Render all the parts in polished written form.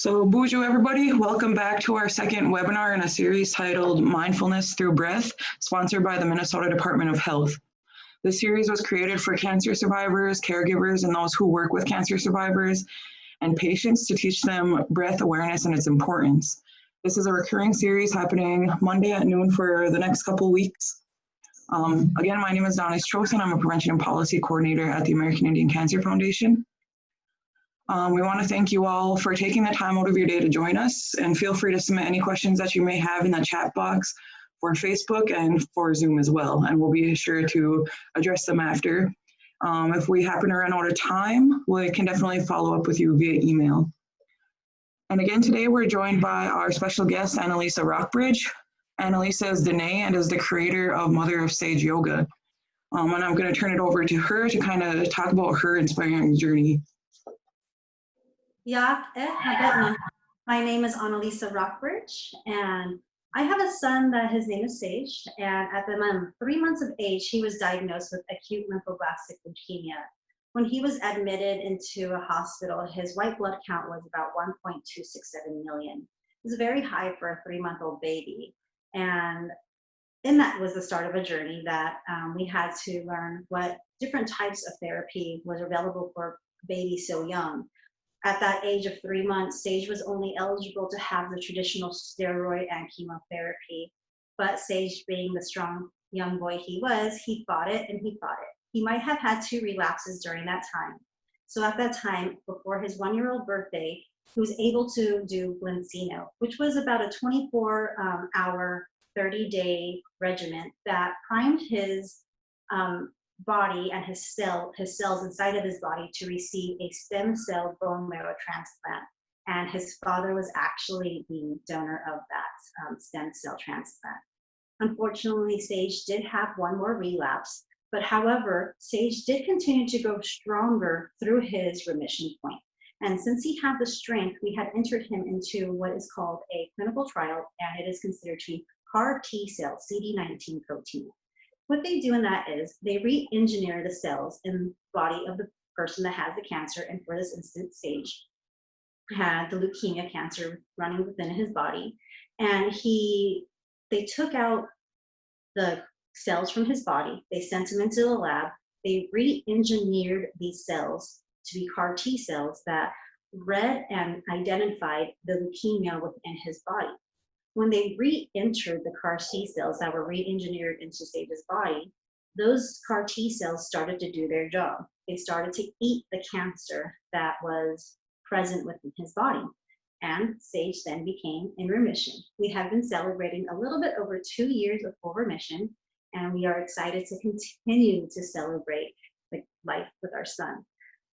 So bonjour everybody, welcome back to our second webinar in a series titled Mindfulness Through Breath, sponsored by the Minnesota Department of Health. This series was created for cancer survivors, caregivers, and those who work with cancer survivors and patients to teach them breath awareness and its importance. This is a recurring series happening Monday at noon for the next couple of weeks. Again, my name is Analisa Rockbridge. I'm a Prevention and Policy Coordinator at the American Indian Cancer Foundation. We want to thank you all for taking the time out of your day to join us, and feel free to submit any questions that you may have in the chat box for Facebook and for Zoom as well, and we'll be sure to address them after. If we happen to run out of time, we can definitely follow up with you via email. And again, today we're joined by our special guest, Analisa Rockbridge. Analisa is Dine and is the creator of Mother of Sage Yoga. And I'm going to turn it over to her to kind of talk about her inspiring journey. Yeah, my name is Analisa Rockbridge, and I have a son that his name is Sage, and at the 3 months of age, he was diagnosed with acute lymphoblastic leukemia. When he was admitted into a hospital, his white blood count was about 1.267 million. It was very high for a 3-month-old baby, and that was the start of a journey that we had to learn what different types of therapy was available for babies so young. At that age of 3 months, Sage was only eligible to have the traditional steroid and chemotherapy. But Sage, being the strong young boy he was, he fought it and he fought it. He might have had 2 relapses during that time. So at that time, before his 1-year-old birthday, he was able to do Blincyno, which was about a 24-hour, 30-day regimen that primed his body and his cells inside of his body to receive a stem cell bone marrow transplant. And his father was actually the donor of that stem cell transplant. Unfortunately, Sage did have 1 more relapse, but however, Sage did continue to grow stronger through his remission point. And since he had the strength, we had entered him into what is called a clinical trial, and it is considered to be CAR T cell CD19 protein. What they do in that is they re-engineer the cells in the body of the person that has the cancer, and for this instance, Sage had the leukemia cancer running within his body, and they took out the cells from his body, they sent them into the lab, they re-engineered these cells to be CAR T cells that read and identified the leukemia within his body. When they re-entered the CAR T cells that were re-engineered into Sage's body, those CAR T cells started to do their job. They started to eat the cancer that was present within his body, and Sage then became in remission. We have been celebrating a little bit over 2 years of full remission, and we are excited to continue to celebrate the life with our son.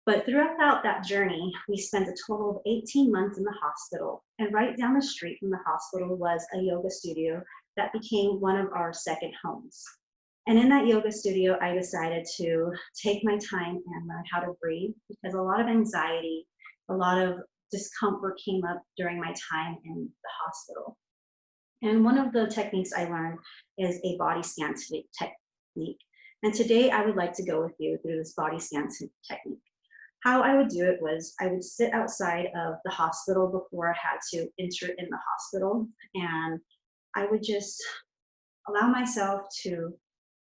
But throughout that journey, we spent a total of 18 months in the hospital. And right down the street from the hospital was a yoga studio that became one of our second homes. And in that yoga studio, I decided to take my time and learn how to breathe, because a lot of anxiety, a lot of discomfort came up during my time in the hospital. And one of the techniques I learned is a body scan technique. And today I would like to go with you through this body scan technique. How I would do it was I would sit outside of the hospital before I had to enter in the hospital, and I would just allow myself to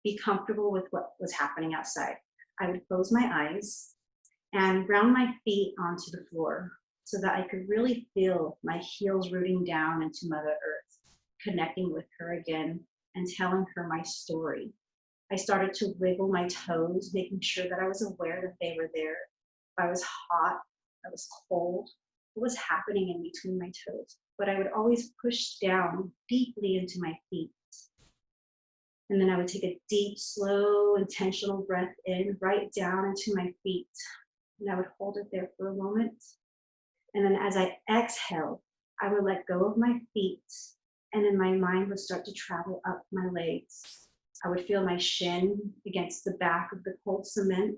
be comfortable with what was happening outside. I would close my eyes and ground my feet onto the floor so that I could really feel my heels rooting down into Mother Earth, connecting with her again and telling her my story. I started to wiggle my toes, making sure that I was aware that they were there. I was hot, I was cold, what was happening in between my toes, but I would always push down deeply into my feet. And then I would take a deep, slow, intentional breath in, right down into my feet. And I would hold it there for a moment. And then as I exhaled, I would let go of my feet, and then my mind would start to travel up my legs. I would feel my shin against the back of the cold cement.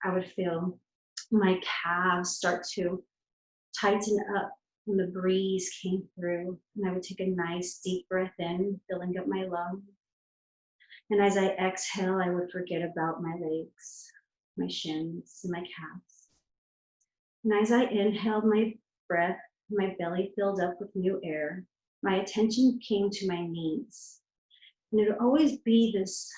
I would feel my calves start to tighten up when the breeze came through, and I would take a nice deep breath in, filling up my lungs. And as I exhale, I would forget about my legs, my shins, and my calves. And as I inhaled, my breath, my belly filled up with new air. My attention came to my knees. And it would always be this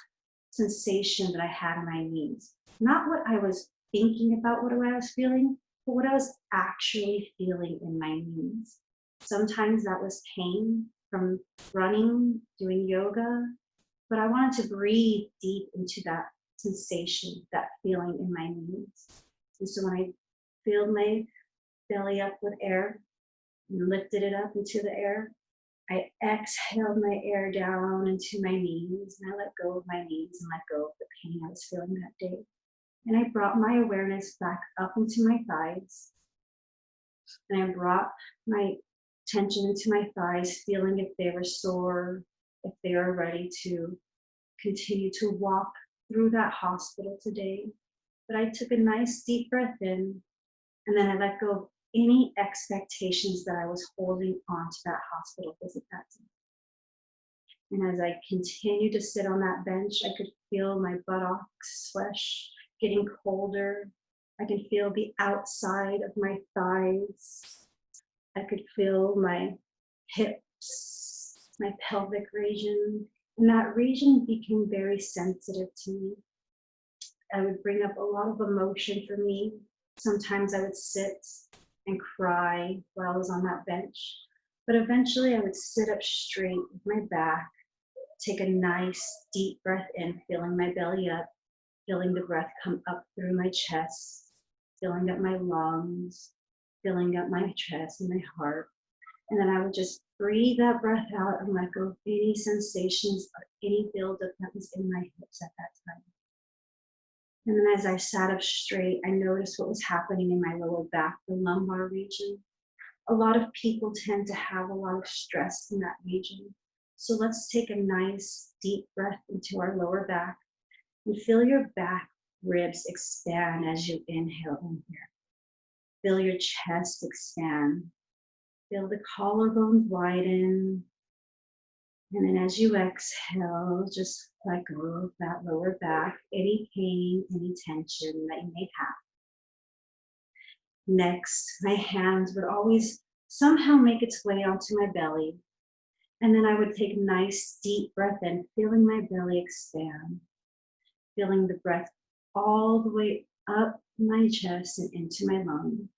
sensation that I had in my knees. Not what I was thinking about, what I was feeling, but what I was actually feeling in my knees. Sometimes that was pain from running, doing yoga, but I wanted to breathe deep into that sensation, that feeling in my knees. And so when I filled my belly up with air and lifted it up into the air, I exhaled my air down into my knees, and I let go of my knees and let go of the pain I was feeling that day. And I brought my awareness back up into my thighs. And I brought my attention into my thighs, feeling if they were sore, if they were ready to continue to walk through that hospital today. But I took a nice deep breath in, and then I let go of any expectations that I was holding on to that hospital visit that day. And as I continued to sit on that bench, I could feel my buttocks flesh getting colder. I could feel the outside of my thighs. I could feel my hips, my pelvic region, and that region became very sensitive to me. I would bring up a lot of emotion for me. Sometimes I would sit and cry while I was on that bench. But eventually I would sit up straight with my back, take a nice deep breath in, filling my belly up, feeling the breath come up through my chest, filling up my lungs, filling up my chest and my heart. And then I would just breathe that breath out and let go of any sensations or any buildup that was in my hips at that time. And then as I sat up straight, I noticed what was happening in my lower back, the lumbar region. A lot of people tend to have a lot of stress in that region. So let's take a nice deep breath into our lower back and feel your back ribs expand as you inhale in here. Feel your chest expand. Feel the collarbones widen. And then as you exhale, just let go of that lower back, any pain, any tension that you may have. Next, my hands would always somehow make its way onto my belly. And then I would take a nice deep breath in, feeling my belly expand, feeling the breath all the way up my chest and into my lungs,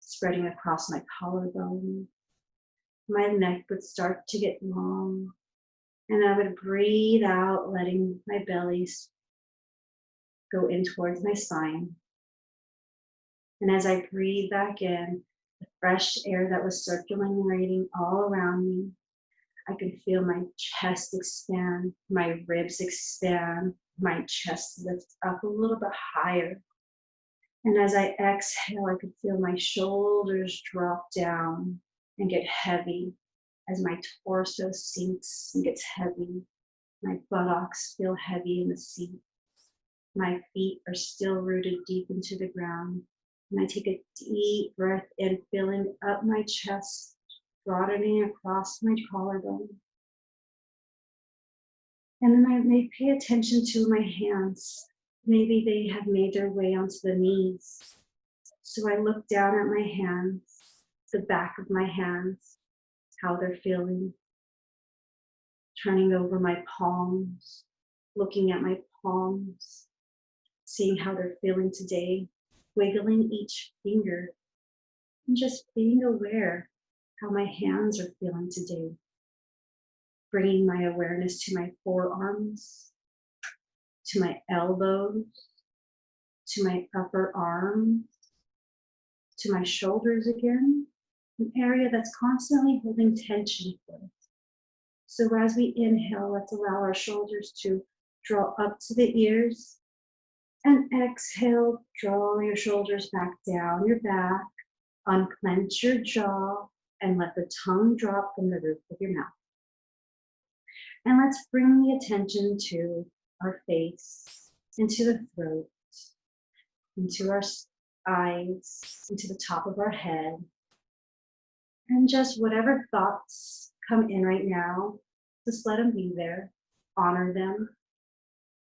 spreading across my collarbone. My neck would start to get long, and I would breathe out, letting my belly go in towards my spine. And as I breathe back in, the fresh air that was circulating all around me, I could feel my chest expand, my ribs expand, my chest lift up a little bit higher. And as I exhale, I could feel my shoulders drop down and get heavy as my torso sinks and gets heavy. My buttocks feel heavy in the seat. My feet are still rooted deep into the ground. And I take a deep breath in, filling up my chest, broadening across my collarbone. And then I may pay attention to my hands. Maybe they have made their way onto the knees. So I look down at my hands, the back of my hands, how they're feeling. Turning over my palms, looking at my palms, seeing how they're feeling today, wiggling each finger, and just being aware how my hands are feeling today. Bringing my awareness to my forearms, to my elbows, to my upper arms, to my shoulders again, an area that's constantly holding tension for us. So as we inhale, let's allow our shoulders to draw up to the ears. And exhale, draw your shoulders back down your back, unclench your jaw, and let the tongue drop from the roof of your mouth. And let's bring the attention to our face, into the throat, into our eyes, into the top of our head. And just whatever thoughts come in right now, just let them be there, honor them.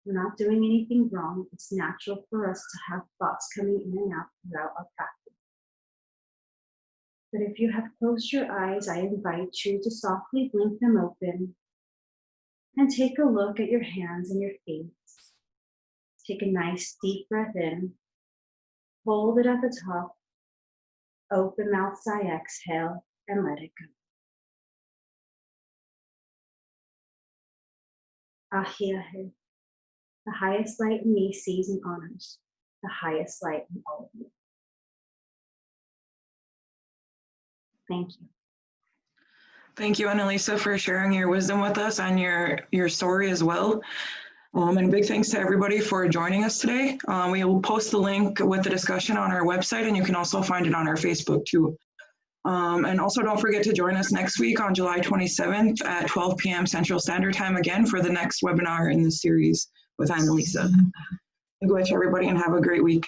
We're not doing anything wrong. It's natural for us to have thoughts coming in and out throughout our practice. But if you have closed your eyes, I invite you to softly blink them open and take a look at your hands and your feet. Take a nice deep breath in, hold it at the top, open mouth sigh, exhale, and let it go. Ahiahe, the highest light in me sees and honors the highest light in all of you. Thank you. Thank you, Analisa, for sharing your wisdom with us and your story as well. And big thanks to everybody for joining us today. We will post the link with the discussion on our website, and you can also find it on our Facebook too. And also don't forget to join us next week on July 27th at 12 p.m. Central Standard Time again for the next webinar in the series with Analisa. Good to everybody and have a great week.